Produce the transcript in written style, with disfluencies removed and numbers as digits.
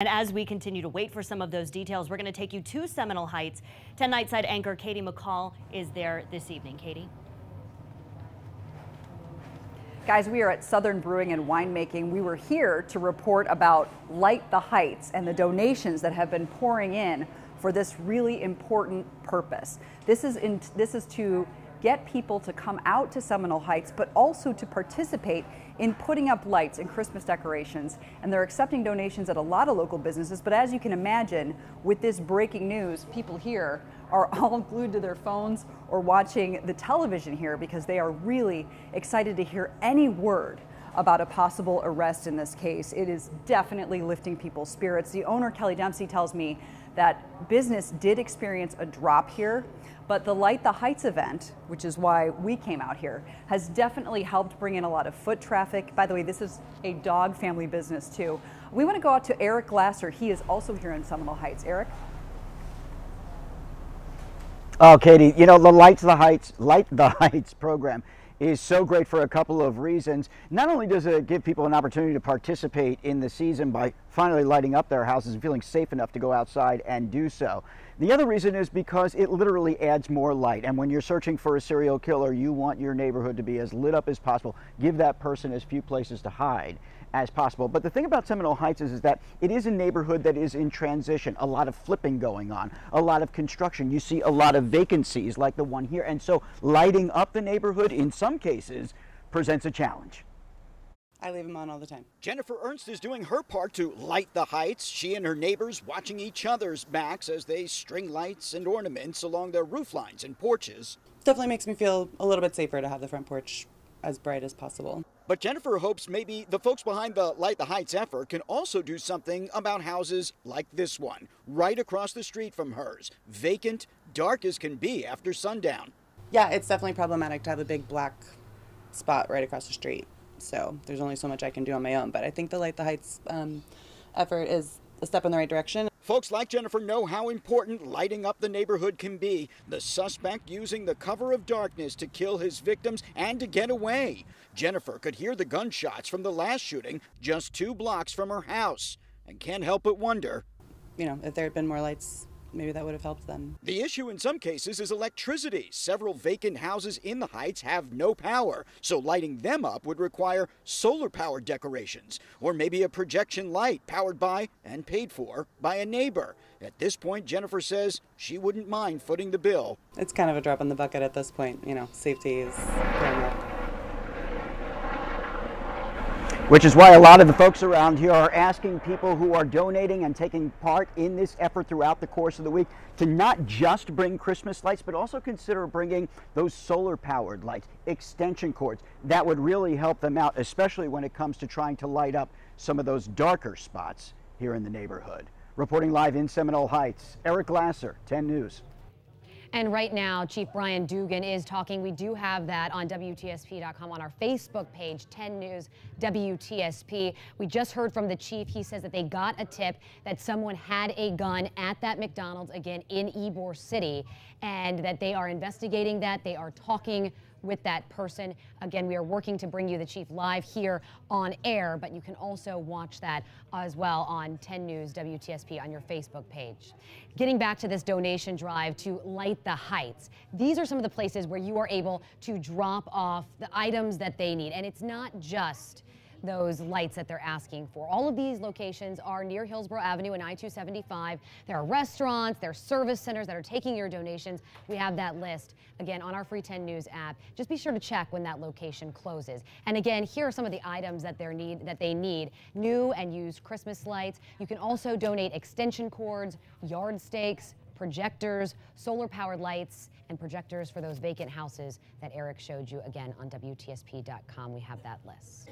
And as we continue to wait for some of those details, we're going to take you to Seminole Heights. 10 Nightside anchor Katie McCall is there this evening. Katie. Guys, we are at Southern Brewing and Winemaking. We were here to report about Light the Heights and the donations that have been pouring in for this really important purpose. This is to get people to come out to Seminole Heights, but also to participate in putting up lights and Christmas decorations. And they're accepting donations at a lot of local businesses. But as you can imagine, with this breaking news, people here are all glued to their phones or watching the television here because they are really excited to hear any word about a possible arrest in this case. It is definitely lifting people's spirits. The owner, Kelly Dempsey, tells me that business did experience a drop here, but the Light the Heights event, which is why we came out here, has definitely helped bring in a lot of foot traffic. By the way, this is a dog family business too. We want to go out to Eric Glasser. He is also here in Seminole Heights. Eric? Oh, Katie, you know, the Light the Heights program is so great for a couple of reasons. Not only does it give people an opportunity to participate in the season by finally lighting up their houses and feeling safe enough to go outside and do so. The other reason is because it literally adds more light. And when you're searching for a serial killer, you want your neighborhood to be as lit up as possible. Give that person as few places to hide as possible. But the thing about Seminole Heights is that it is a neighborhood that is in transition. A lot of flipping going on, a lot of construction. You see a lot of vacancies like the one here. And so lighting up the neighborhood in some cases presents a challenge. I leave them on all the time. Jennifer Ernst is doing her part to light the heights. She and her neighbors watching each other's backs as they string lights and ornaments along their roof lines and porches. Definitely makes me feel a little bit safer to have the front porch as bright as possible. But Jennifer hopes maybe the folks behind the Light the Heights effort can also do something about houses like this one, right across the street from hers. Vacant, dark as can be after sundown. Yeah, it's definitely problematic to have a big black spot right across the street. So there's only so much I can do on my own. But I think the Light the Heights effort is a step in the right direction. Folks like Jennifer know how important lighting up the neighborhood can be. The suspect using the cover of darkness to kill his victims and to get away. Jennifer could hear the gunshots from the last shooting just 2 blocks from her house and can't help but wonder, you know, if there had been more lights, maybe that would have helped them. The issue in some cases is electricity. Several vacant houses in the Heights have no power, so lighting them up would require solar-powered decorations, or maybe a projection light powered by and paid for by a neighbor. At this point, Jennifer says she wouldn't mind footing the bill. It's kind of a drop in the bucket at this point. You know, safety is paramount. Which is why a lot of the folks around here are asking people who are donating and taking part in this effort throughout the course of the week to not just bring Christmas lights, but also consider bringing those solar-powered lights, extension cords. That would really help them out, especially when it comes to trying to light up some of those darker spots here in the neighborhood. Reporting live in Seminole Heights, Eric Glasser, 10 News. And right now, Chief Brian Dugan is talking. We do have that on WTSP.com on our Facebook page, 10 News WTSP. We just heard from the chief. He says that they got a tip that someone had a gun at that McDonald's, again, in Ybor City, and that they are investigating that. They are talking with that person. Again, we are working to bring you the chief live here on air, but you can also watch that as well on 10 News WTSP on your Facebook page. Getting back to this donation drive to Light the Heights, these are some of the places where you are able to drop off the items that they need. And it's not just those lights that they're asking for. All of these locations are near Hillsborough Avenue and I-275. There are restaurants, there are service centers that are taking your donations. We have that list, again, on our free 10 News app. Just be sure to check when that location closes. And again, here are some of the items that they need. New and used Christmas lights. You can also donate extension cords, yard stakes, projectors, solar-powered lights, and projectors for those vacant houses that Eric showed you again on WTSP.com. We have that list.